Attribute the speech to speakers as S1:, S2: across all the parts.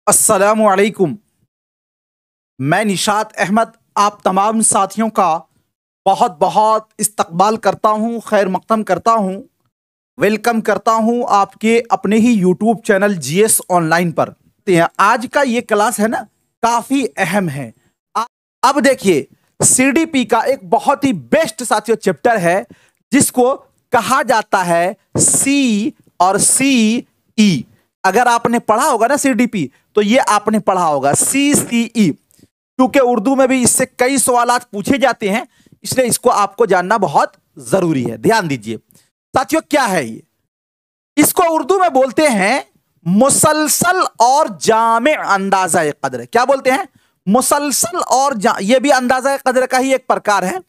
S1: अस्सलामुअलैकुम। मैं निशात अहमद आप तमाम साथियों का बहुत बहुत इस्तकबाल करता हूँ, खैर मक़दम करता हूँ, वेलकम करता हूँ आपके अपने ही यूट्यूब चैनल जीएस ऑनलाइन पर। आज का ये क्लास है ना, काफ़ी अहम है। अब देखिए, सीडीपी का एक बहुत ही बेस्ट साथियों चैप्टर है जिसको कहा जाता है सी और सीई। अगर आपने पढ़ा होगा ना सीडीपी, तो ये आपने पढ़ा होगा सीसीई, क्योंकि उर्दू में भी इससे कई सवाल पूछे जाते हैं, इसलिए इसको आपको जानना बहुत जरूरी है। ध्यान दीजिए साथियों, क्या है ये? इसको उर्दू में बोलते हैं मुसलसल और जामे अंदाजा कद्र। क्या बोलते हैं? मुसलसल और ये भी अंदाजा कद्र का ही एक प्रकार है,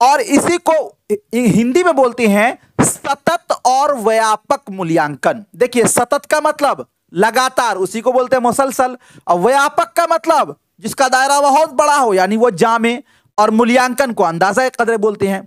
S1: और इसी को हिंदी में बोलते हैं सतत और व्यापक मूल्यांकन। देखिए, सतत का मतलब लगातार, उसी को बोलते हैं मुसलसल, और व्यापक का मतलब जिसका दायरा बहुत बड़ा हो, यानी वो जामे, और मूल्यांकन को अंदाजा कद्र बोलते हैं।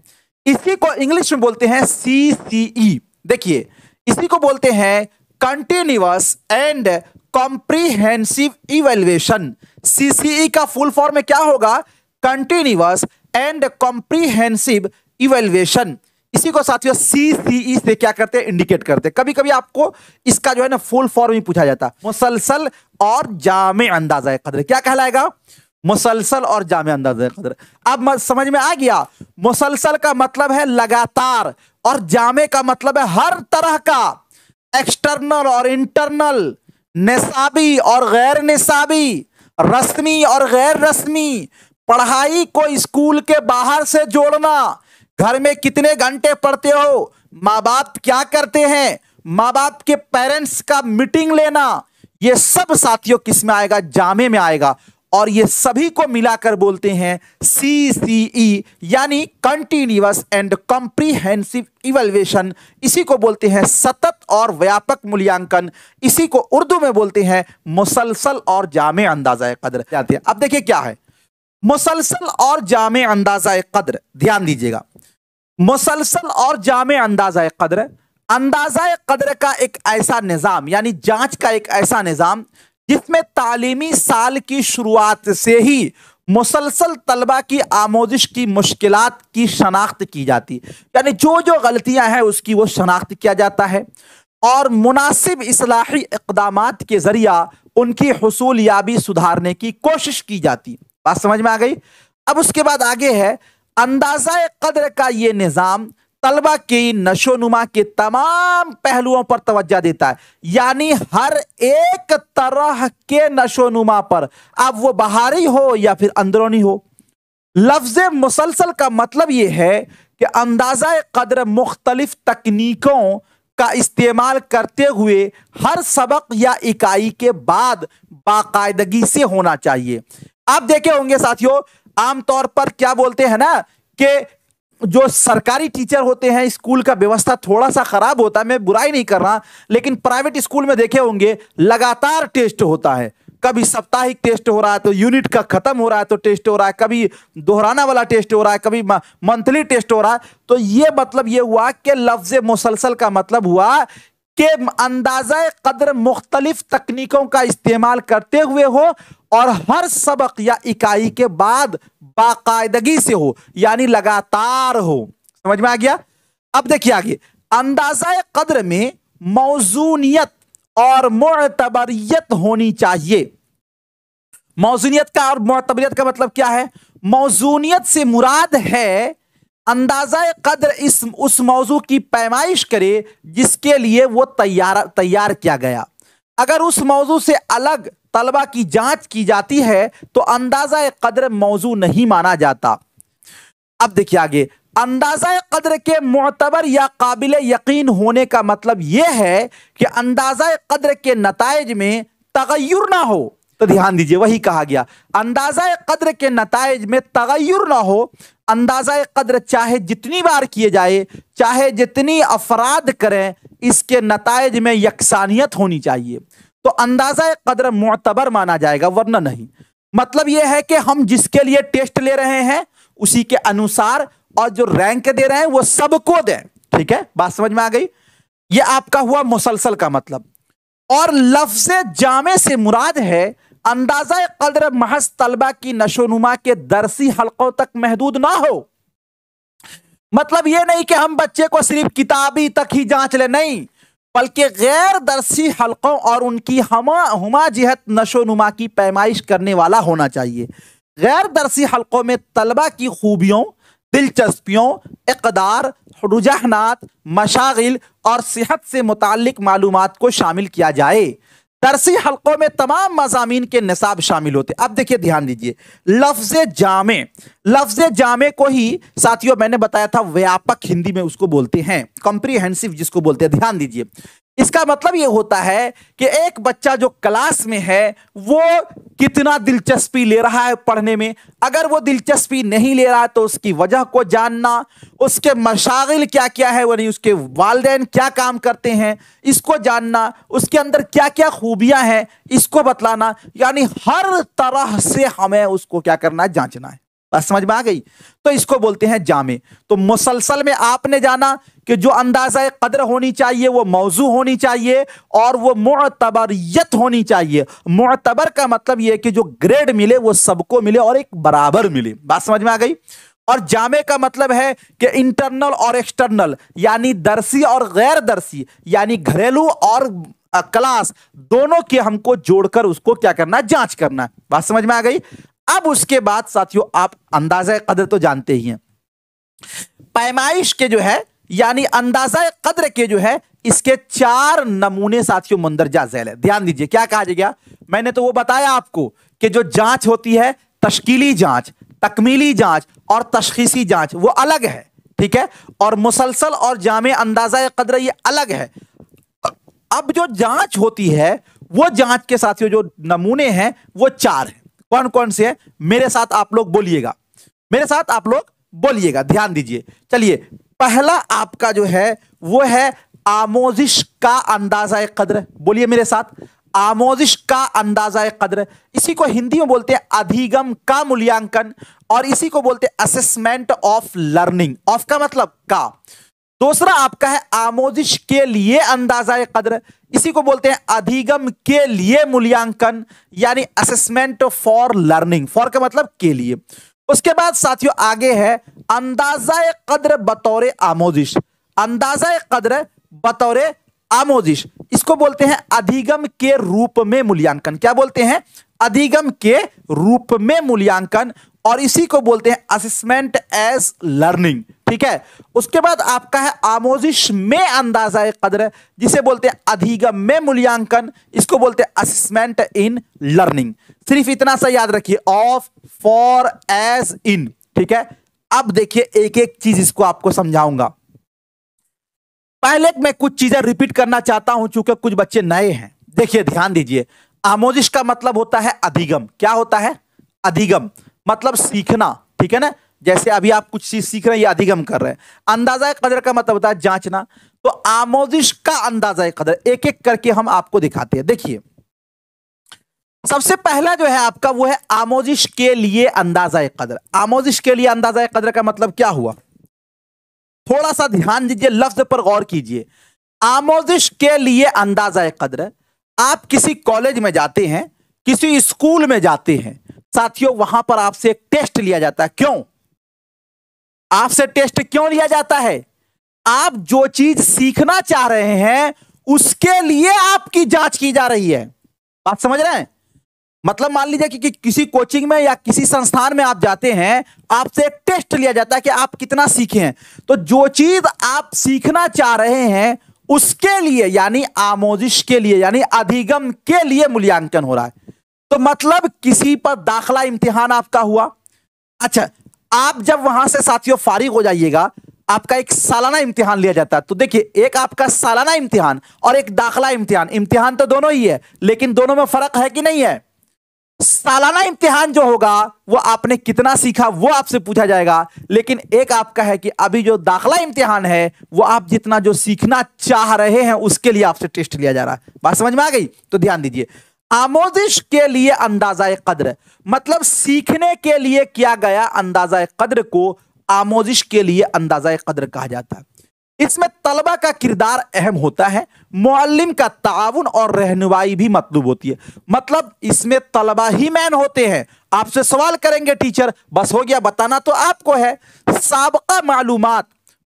S1: इसी को इंग्लिश में बोलते हैं सीसीई। देखिए, इसी को बोलते हैं continuous and comprehensive evaluation. CCE का फुल फॉर्म में क्या होगा? Continuous and comprehensive evaluation. इसी को साथियों सीसीई से क्या करते हैं? इंडिकेट करते हैं। कभी कभी आपको इसका जो है ना फुल फॉर्म ही पूछा जाता है, मुसलसल और जामे अंदाजा कद्र। क्या कहलाएगा? मुसलसल और जामे अंदाजा कद्र। अब समझ में आ गया? मुसलसल का मतलब है लगातार, और जामे का मतलब है हर तरह का, एक्सटर्नल और इंटरनल, निसाबी और गैर निसाबी, रस्मी और गैर रस्मी, पढ़ाई को स्कूल के बाहर से जोड़ना, घर में कितने घंटे पढ़ते हो, माँ बाप क्या करते हैं, माँ बाप के पेरेंट्स का मीटिंग लेना, ये सब साथियों किस में आएगा? जामे में आएगा। और ये सभी को मिलाकर बोलते हैं सीसीई, यानी कंटिन्यूअस एंड कॉम्प्रिहेंसिव इवैल्यूएशन। इसी को बोलते हैं सतत और व्यापक मूल्यांकन। इसी को उर्दू में बोलते हैं मुसलसल और जामे अंदाजा कद्र। अब देखिए क्या है मुसलसल और जामे अंदाजा कद्र। ध्यान दीजिएगा, मुसलसल और जामे अंदाजा कद्र का एक ऐसा निजाम, यानी जांच का एक ऐसा निजाम जिसमें तालीमी साल की शुरुआत से ही मुसलसल तलबा की आमोजिश की मुश्किलात की शनाख्त की जाती, यानी जो जो गलतियां हैं उसकी वो शनाख्त किया जाता है, और मुनासिब इस्लाही इक़दामात के जरिया उनकी हुसूलियाबी सुधारने की कोशिश की जाती। बात समझ में आ गई? अब उसके बाद आगे है, अंदाजा कद्र का ये निज़ाम तलबा की नशोनुमा के तमाम पहलुओं पर तवज्जो देता है, यानी हर एक तरह के नशोनुमा पर, अब वो बाहरी हो या फिर अंदरूनी हो। लफ्ज मुसलसल का मतलब ये है कि अंदाजा कद्र मुख्तलिफ तकनीकों का इस्तेमाल करते हुए हर सबक या इकाई के बाद बाकायदगी से होना चाहिए। आप देखे होंगे साथियों, आमतौर पर क्या बोलते हैं ना कि जो सरकारी टीचर होते हैं, स्कूल का व्यवस्था थोड़ा सा खराब होता है, मैं बुराई नहीं कर रहा, लेकिन प्राइवेट स्कूल में देखे होंगे लगातार टेस्ट होता है। कभी साप्ताहिक टेस्ट हो रहा है, तो यूनिट का खत्म हो रहा है तो टेस्ट हो रहा है, कभी दोहराना वाला टेस्ट हो रहा है, कभी मंथली टेस्ट हो रहा है। तो ये मतलब ये हुआ कि लफ्ज मुसलसल का मतलब हुआ कि अंदाजा कद्र मुख्तलिफ तकनीकों का इस्तेमाल करते हुए हो, और हर सबक या इकाई के बाद बाकायदगी से हो, यानी लगातार हो। समझ में आ गया? अब देखिए आगे, अंदाजा कद्र में मौजूनियत और मुअतबरियत होनी चाहिए। मौजूनियत का और मुअतबरियत का मतलब क्या है? मौजूनियत से मुराद है अंदाजा कद्र उस मौजू की पैमाइश करे जिसके लिए वो तैयार किया गया। अगर उस मौजू से अलग तलबा की जांच की जाती है तो अंदाजा कद्र मौजू नहीं माना जाता। अब देखिए आगे, अंदाजा कद्र के मुअतबर या काबिल यकीन होने का मतलब यह है कि अंदाजा कद्र के नताइज में तगय्युर ना हो। तो ध्यान दीजिए, वही कहा गया, अंदाजा कद्र के नताइज में तगय्युर ना हो। अंदाजा कद्र चाहे जितनी बार किए जाए, चाहे जितनी अफराद करें, इसके नताइज में यकसानियत होनी चाहिए, तो अंदाजा कद्र मुअतबर माना जाएगा, वरना नहीं। मतलब यह है कि हम जिसके लिए टेस्ट ले रहे हैं उसी के अनुसार, और जो रैंक दे रहे हैं वो सबको दें। ठीक है, बात समझ में आ गई? ये आपका हुआ मुसलसल का मतलब। और लफ्ज़े जामे से मुराद है अंदाज़ा क़द्र महज तलबा की नशोनुमा के दरसी हलकों तक महदूद ना हो। मतलब ये नहीं कि हम बच्चे को सिर्फ किताबी तक ही जांच ले, नहीं, बल्कि गैर दरसी हलकों और उनकी हुमा जिहत नशोनुमा की पैमाइश करने वाला होना चाहिए। गैर दरसी हलकों में तलबा की खूबियों, दिलचस्पियों, इक़दार, रुझानात, मशागिल और सेहत से मुताल्लिक मालूमात को शामिल किया जाए। दरसी हलकों में तमाम मज़ामीन के निसाब शामिल होते। अब देखिए, ध्यान दीजिए, लफ्ज़ जामे को ही साथियों मैंने बताया था व्यापक हिंदी में उसको बोलते हैं, कॉम्प्रिहेंसिव जिसको बोलते हैं। ध्यान दीजिए, इसका मतलब ये होता है कि एक बच्चा जो क्लास में है वो कितना दिलचस्पी ले रहा है पढ़ने में। अगर वो दिलचस्पी नहीं ले रहा है तो उसकी वजह को जानना, उसके मशागिल क्या क्या है, वो नहीं, उसके वालिदैन क्या काम करते हैं इसको जानना, उसके अंदर क्या क्या खूबियां हैं इसको बतलाना, यानी हर तरह से हमें उसको क्या करना है, जांचना है। बस समझ में आ गई? तो इसको बोलते हैं जामे। तो मुसलसल में आपने जाना कि जो अंदाज़ा क़द्र होनी चाहिए वो मौजू होनी चाहिए और वो मुअतबरियत होनी चाहिए। मुअतबर का मतलब ये कि जो ग्रेड मिले वो सबको मिले और एक बराबर मिले। बात समझ में आ गई? और जामे का मतलब है कि इंटरनल और एक्सटर्नल, यानी दरसी और गैर दरसी, यानी घरेलू और क्लास, दोनों के हमको जोड़कर उसको क्या करना है, जांच करना है। बात समझ में आ गई? अब उसके बाद साथियों आप अंदाज़ा क़द्र तो जानते ही हैं। पैमाइश के जो है यानी अंदाज़ा क़द्र के जो है इसके 4 नमूने साथियों मंदरजा झैल है। ध्यान दीजिए, क्या कहा गया, मैंने तो वो बताया आपको कि जो जांच होती है तशकीली जांच, तकमीली जांच और तशखीसी जांच वो अलग है, ठीक है, और मुसलसल और जामे अंदाज़ा क़द्र ये अलग है। अब जो जांच होती है वो जांच के साथियों जो नमूने हैं वो 4 हैं। कौन कौन से हैं? मेरे साथ आप लोग बोलिएगा, मेरे साथ आप लोग बोलिएगा, ध्यान दीजिए। चलिए, पहला आपका जो है वो है आमोजिश का अंदाज़ा क़द्र। बोलिए मेरे साथ, आमोजिश का अंदाज़ा क़द्र। इसी को हिंदी में बोलते हैं अधिगम का मूल्यांकन और इसी को बोलते हैं असेसमेंट ऑफ लर्निंग। ऑफ का मतलब का। दूसरा आपका है आमोजिश के लिए अंदाज़ा क़द्र, इसी को बोलते हैं अधिगम के लिए मूल्यांकन, यानी असेसमेंट फॉर लर्निंग। फॉर का मतलब के लिए। उसके बाद साथियों आगे है अंदाज़ा क़द्र बतौर आमोजिश। अंदाज़ा क़द्र बतौर आमोजिश, इसको बोलते हैं अधिगम के रूप में मूल्यांकन। क्या बोलते हैं? अधिगम के रूप में मूल्यांकन, और इसी को बोलते हैं असेसमेंट एज लर्निंग, ठीक है। उसके बाद आपका है आमोजिश में अंदाज़ा क़द्र, जिसे बोलते हैं अधिगम में मूल्यांकन, इसको बोलते हैं असेसमेंट इन लर्निंग। सिर्फ इतना सा याद रखिए, ऑफ, फॉर, एज, इन, ठीक है। अब देखिए एक एक चीज इसको आपको समझाऊंगा। पहले मैं कुछ चीजें रिपीट करना चाहता हूं चूंकि कुछ बच्चे नए हैं। देखिए ध्यान दीजिए, आमोजिश का मतलब होता है अधिगम। क्या होता है? अधिगम मतलब सीखना, ठीक है ना। जैसे अभी आप कुछ चीज सीख रहे हैं, ये अधिगम कर रहे हैं। अंदाज़ा क़द्र का मतलब होता है जांचना। तो आमोजिश का अंदाज़ा क़द्र एक एक करके हम आपको दिखाते हैं। देखिए सबसे पहला जो है आपका वो है आमोजिश के लिए अंदाज़ा क़द्र। आमोजिश के लिए अंदाज़ा क़द्र का मतलब क्या हुआ? थोड़ा सा ध्यान दीजिए, लफ्ज पर गौर कीजिए। आमोजिश के लिए अंदाज़ा क़द्र, आप किसी कॉलेज में जाते हैं, किसी स्कूल में जाते हैं साथियों, वहां पर आपसे एक टेस्ट लिया जाता है। क्यों आपसे टेस्ट क्यों लिया जाता है? आप जो चीज सीखना चाह रहे हैं उसके लिए आपकी जांच की जा रही है। बात समझ रहे हैं? मतलब मान लीजिए कि किसी कोचिंग में या किसी संस्थान में आप जाते हैं, आपसे एक टेस्ट लिया जाता है कि आप कितना सीखे हैं। तो जो चीज आप सीखना चाह रहे हैं उसके लिए यानी आमोजिश के लिए यानी अधिगम के लिए मूल्यांकन हो रहा है। तो मतलब किसी पर दाखिला इम्तिहान आपका हुआ। अच्छा, आप जब वहां से साथियों फारिग हो जाइएगा, आपका एक सालाना इम्तिहान लिया जाता है। तो देखिए, एक आपका सालाना इम्तिहान और एक दाखिला इम्तिहान, इम्तिहान तो दोनों ही है लेकिन दोनों में फर्क है कि नहीं है? सालाना इम्तिहान जो होगा वो आपने कितना सीखा वो आपसे पूछा जाएगा, लेकिन एक आपका है कि अभी जो दाखिला इम्तिहान है वो आप जितना जो सीखना चाह रहे हैं उसके लिए आपसे टेस्ट लिया जा रहा है। बात समझ में आ गई? तो ध्यान दीजिए, आमोजिश के लिए अंदाज़ा क़द्र मतलब सीखने के लिए किया गया अंदाज़ा क़द्र को आमोजिश के लिए अंदाज़ा क़द्र कहा जाता है। इसमें तलबा का किरदार अहम होता है, मुअल्लिम का ताउन और रहनुमाई भी मतलूब होती है। मतलब इसमें तलबा ही मैन होते हैं, आपसे सवाल करेंगे टीचर, बस हो गया, बताना तो आपको है। साबका मालूमात,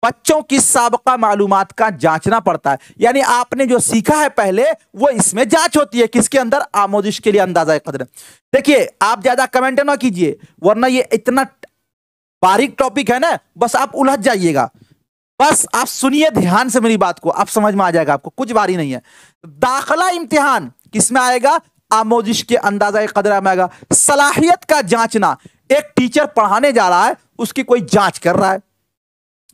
S1: बच्चों की साबका मालूमात का जांचना पड़ता है, यानी आपने जो सीखा है पहले वो इसमें जांच होती है, किसके अंदर, आमोजिश के लिए अंदाजा कदर। देखिए आप ज्यादा कमेंट ना कीजिए, वरना ये इतना बारीक टॉपिक है ना, बस आप उलझ जाइएगा। बस आप सुनिए ध्यान से मेरी बात को, आप समझ में आ जाएगा, आपको कुछ बारी नहीं है। दाखिला इम्तिहान किस में आएगा, आमोजिश के अंदाजा कदर में आएगा। सलाहियत का जांचना, एक टीचर पढ़ाने जा रहा है, उसकी कोई जांच कर रहा है,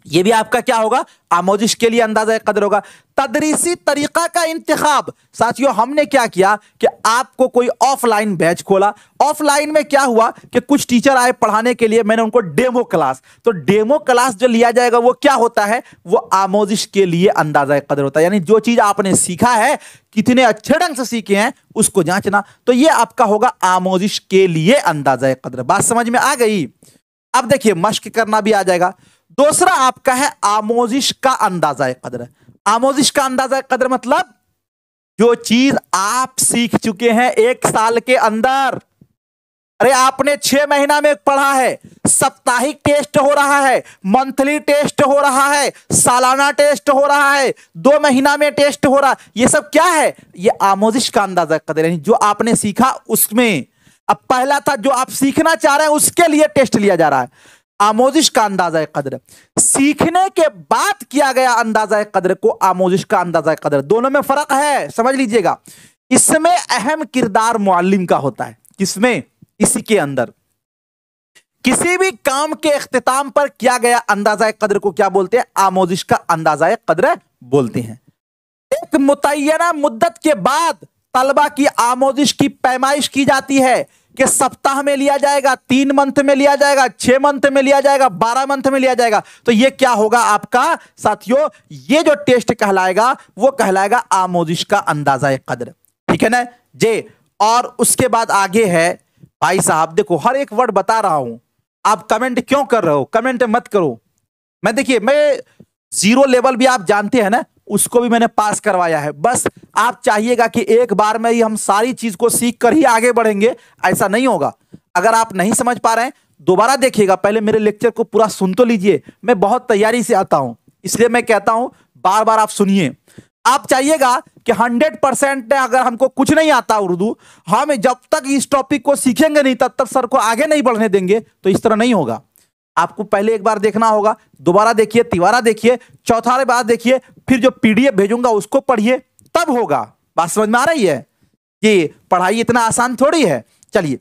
S1: ये भी आपका क्या होगा, आमोजिश के लिए अंदाजा कदर होगा। तदरीसी तरीका का इंतखाब, साथियों हमने क्या किया कि आपको कोई ऑफलाइन बैच खोला। ऑफलाइन में क्या हुआ कि कुछ टीचर आए पढ़ाने के लिए, मैंने उनको डेमो क्लास, तो डेमो क्लास जो लिया जाएगा वो क्या होता है, वो आमोजिश के लिए अंदाजा कदर होता है। यानी जो चीज आपने सीखा है, कितने अच्छे ढंग से सीखे हैं, उसको जांचना, तो ये आपका होगा आमोजिश के लिए अंदाजा कदर। बात समझ में आ गई। अब देखिए मश्क करना भी आ जाएगा। दूसरा आपका है आमोजिश का अंदाजा कदर। आमोजिश का अंदाजा कदर मतलब जो चीज आप सीख चुके हैं 1 साल के अंदर। अरे आपने 6 महीना में पढ़ा है, साप्ताहिक टेस्ट हो रहा है, मंथली टेस्ट हो रहा है, सालाना टेस्ट हो रहा है, 2 महीना में टेस्ट हो रहा है, ये सब क्या है, ये आमोजिश का अंदाजा कदर है। जो आपने सीखा उसमें, अब पहला था जो आप सीखना चाह रहे हैं उसके लिए टेस्ट लिया जा रहा है। आमोजिश का अंदाजा कदर, सीखने के बाद किया गया अंदाजा कदर को आमोजिश का अंदाजा कदर, दोनों में फर्क है, समझ लीजिएगा। इसमें अहम किरदार मुअल्लिम का होता है, किसमें, इसी के अंदर। किसी भी काम के इख्तिताम पर किया गया अंदाजा कदर को क्या बोलते हैं, आमोजिश का अंदाजा कदर बोलते हैं। एक मुतय्यना मुद्दत के बाद तलबा की आमोजिश की पैमाइश की जाती है कि सप्ताह में लिया जाएगा, 3 मंथ में लिया जाएगा, 6 मंथ में लिया जाएगा, 12 मंथ में लिया जाएगा। तो ये क्या होगा आपका साथियों, ये जो टेस्ट कहलाएगा वो कहलाएगा आमोजिश का अंदाजा कदर, ठीक है ना जे। और उसके बाद आगे है भाई साहब, देखो हर एक वर्ड बता रहा हूं, आप कमेंट क्यों कर रहे हो, कमेंट मत करो। मैं देखिए, मैं 0 लेवल भी आप जानते हैं ना, उसको भी मैंने पास करवाया है। बस आप चाहिएगा कि एक बार में ही हम सारी चीज को सीख कर ही आगे बढ़ेंगे, ऐसा नहीं होगा। अगर आप नहीं समझ पा रहे हैं दोबारा देखिएगा, पहले मेरे लेक्चर को पूरा सुन तो लीजिए। मैं बहुत तैयारी से आता हूं, इसलिए मैं कहता हूं बार बार आप सुनिए। आप चाहिएगा कि 100% अगर हमको कुछ नहीं आता उर्दू, हम जब तक इस टॉपिक को सीखेंगे नहीं तब तक सर को आगे नहीं बढ़ने देंगे, तो इस तरह नहीं होगा। आपको पहले एक बार देखना होगा, दोबारा देखिए, तिवारा देखिए, चौथा बार देखिए, फिर जो पीडीएफ भेजूंगा उसको पढ़िए, तब होगा। बात समझ में आ रही है कि पढ़ाई इतना आसान थोड़ी है। चलिए,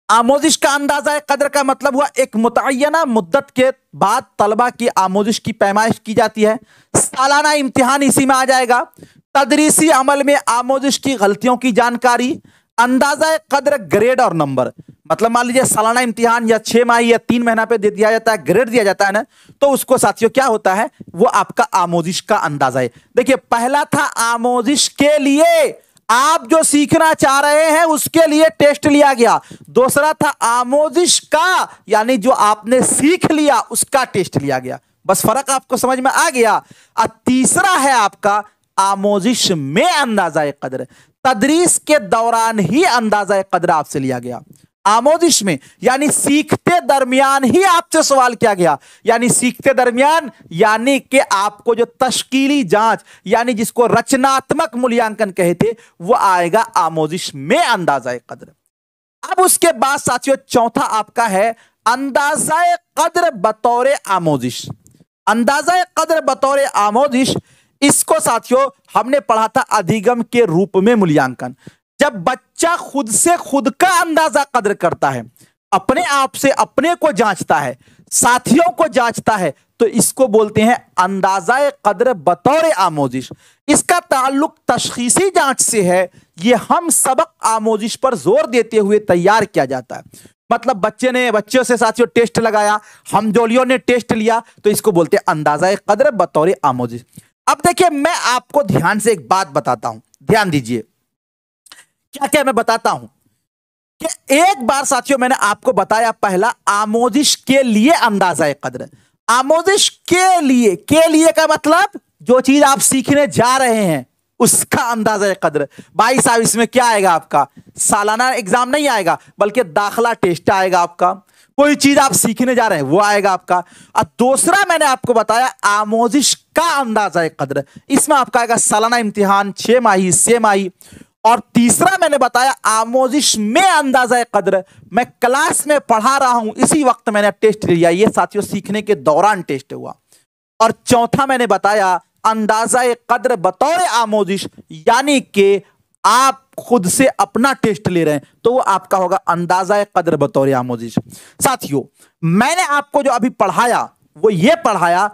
S1: आमोजिश का अंदाजा कदर का मतलब हुआ एक मुतय्यना मुद्दत के बाद तलबा की आमोजिश की पैमाइश की जाती है। सालाना इम्तिहान इसी में आ जाएगा। तदरीसी अमल में आमोजिश की गलतियों की जानकारी। अंदाजा कदर ग्रेड और नंबर, मतलब मान लीजिए सालाना इम्तिहान या 6 माह या 3 महीना पे दे दिया जाता है, ग्रेड दिया जाता है ना, तो उसको साथियों क्या होता है, वो आपका आमोजिश का अंदाजा है। देखिए पहला था आमोजिश के लिए, आप जो सीखना चाह रहे हैं उसके लिए टेस्ट लिया गया। दूसरा था आमोजिश का, यानी जो आपने सीख लिया उसका टेस्ट लिया गया। बस फर्क आपको समझ में आ गया। और तीसरा है आपका आमोजिश में अंदाजा कदर, तदरीस के दौरान ही अंदाजा कदर आपसे लिया गया। आमोजिश में यानी सीखते दरमियान ही आपसे सवाल किया गया, यानी सीखते दरमियान, यानी कि आपको जो तश्कीली जांच यानी जिसको रचनात्मक मूल्यांकन कहते, वो आएगा आमोजिश में अंदाजा कदर। अब उसके बाद साथियों चौथा आपका है अंदाजा कदर बतौर आमोजिश। अंदाजा कदर बतौर आमोजिश, इसको साथियों हमने पढ़ा था अधिगम के रूप में मूल्यांकन। जब बच्चा खुद से खुद का अंदाजा कदर करता है, अपने आप से अपने को जांचता है, साथियों को जांचता है, तो इसको बोलते हैं अंदाजा कदर बतौर आमोजिश। इसका ताल्लुक तशखीसी जांच से है। यह हम सबक आमोजिश पर जोर देते हुए तैयार किया जाता है। मतलब बच्चों से साथियों टेस्ट लगाया, हम जोलियों ने टेस्ट लिया, तो इसको बोलते हैं अंदाजा कदर बतौर आमोजिश। अब देखिए मैं आपको ध्यान से एक बात बताता हूं, ध्यान दीजिए क्या क्या मैं बताता हूं कि एक बार साथियों मैंने आपको बताया पहला आमोजिश के लिए अंदाजा कदर, आमोजिश के लिए का मतलब जो चीज आप सीखने जा रहे हैं उसका अंदाजा कद्र। भाई साहब इसमें क्या आएगा, आपका सालाना एग्जाम नहीं आएगा बल्कि दाखला टेस्ट आएगा आपका। कोई चीज आप सीखने जा रहे हैं वो आएगा आपका। और दूसरा मैंने आपको बताया आमोजिश का अंदाजा कद्र, इसमें आपका आएगा सालाना इम्तिहान, 6 माही, 6 माही। और तीसरा मैंने बताया आमोजिश में अंदाजा कद्र, मैं क्लास में पढ़ा रहा हूं इसी वक्त मैंने टेस्ट लिया, ये साथियों सीखने के दौरान टेस्ट हुआ। और चौथा मैंने बताया अंदाजा कद्र बतौर आमोजिश, यानी कि आप खुद से अपना टेस्ट ले रहे हैं तो वो आपका होगा अंदाजा कद्र बतौर आमोजिश। साथियों मैंने आपको जो अभी पढ़ाया वो ये पढ़ाया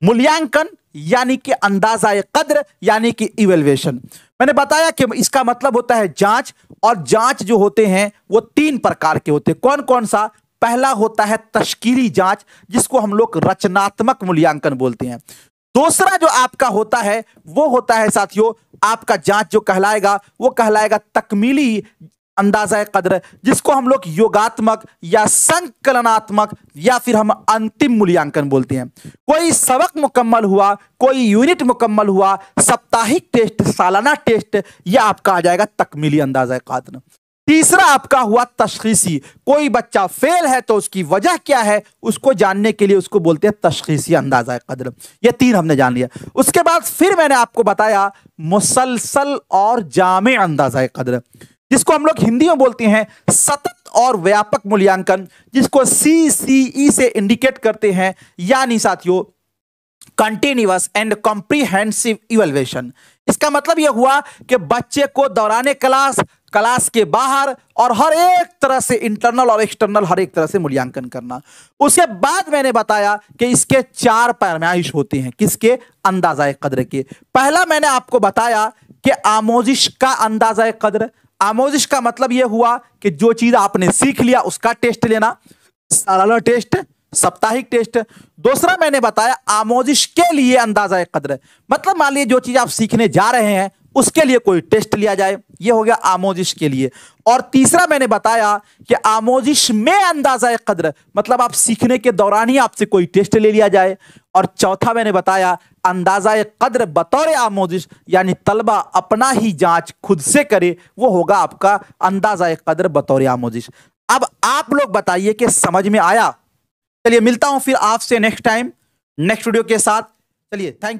S1: मूल्यांकन यानी कि अंदाजा कद्र यानी कि इवैल्यूएशन। मैंने बताया कि इसका मतलब होता है जांच, और जांच जो होते हैं वो 3 प्रकार के होते हैं। कौन कौन सा? पहला होता है तश्कीली जांच जिसको हम लोग रचनात्मक मूल्यांकन बोलते हैं। दूसरा जो आपका होता है वो होता है साथियों आपका जांच जो कहलाएगा वो कहलाएगा तकमीली अंदाजा कद्र, जिसको हम लोग योगात्मक या संकलनात्मक या फिर हम अंतिम मूल्यांकन बोलते हैं। कोई सबक मुकम्मल हुआ, कोई यूनिट मुकम्मल हुआ, साप्ताहिक टेस्ट, सालाना टेस्ट, यह आपका आ जाएगा तकमीली अंदाजा कद्र। तीसरा आपका हुआ तशखीसी, कोई बच्चा फेल है तो उसकी वजह क्या है उसको जानने के लिए उसको बोलते हैं तशखीसी अंदाजा कद्र। ये 3 हमने जान लिया। उसके बाद फिर मैंने आपको बताया मुसलसल और जामे अंदाजा कद्र, जिसको हम लोग हिंदी में बोलते हैं सतत और व्यापक मूल्यांकन, जिसको CCE से इंडिकेट करते हैं, यानी साथियों कंटिन्यूअस एंड कॉम्प्रिहेंसिव इवैल्यूएशन। इसका मतलब यह हुआ कि बच्चे को दौराने क्लास, क्लास के बाहर और हर एक तरह से इंटरनल और एक्सटर्नल हर एक तरह से मूल्यांकन करना। उसके बाद मैंने बताया कि इसके 4 पैमाइश होते हैं, किसके? अंदाजा कद्र के। पहला मैंने आपको बताया कि आमोजिश का अंदाजा कद्र। आमोजिश का मतलब यह हुआ कि जो चीज आपने सीख लिया उसका टेस्ट लेना, सालाना टेस्ट, साप्ताहिक टेस्ट। दूसरा मैंने बताया आमोजिश के लिए अंदाजा कद्र, मतलब मान लीजिए जो चीज आप सीखने जा रहे हैं उसके लिए कोई टेस्ट लिया जाए, ये हो गया आमोजिश के लिए। और तीसरा मैंने बताया कि आमोजिश में अंदाजा कद्र, मतलब आप सीखने के दौरान ही आपसे कोई टेस्ट ले लिया जाए। और चौथा मैंने बताया अंदाजा कद्र बतौर आमोजिश, यानी तलबा अपना ही जांच खुद से करे, वो होगा आपका अंदाजा कद्र बतौर आमोजिश। अब आप लोग बताइए कि समझ में आया? चलिए मिलता हूं फिर आपसे नेक्स्ट टाइम नेक्स्ट वीडियो के साथ। चलिए थैंक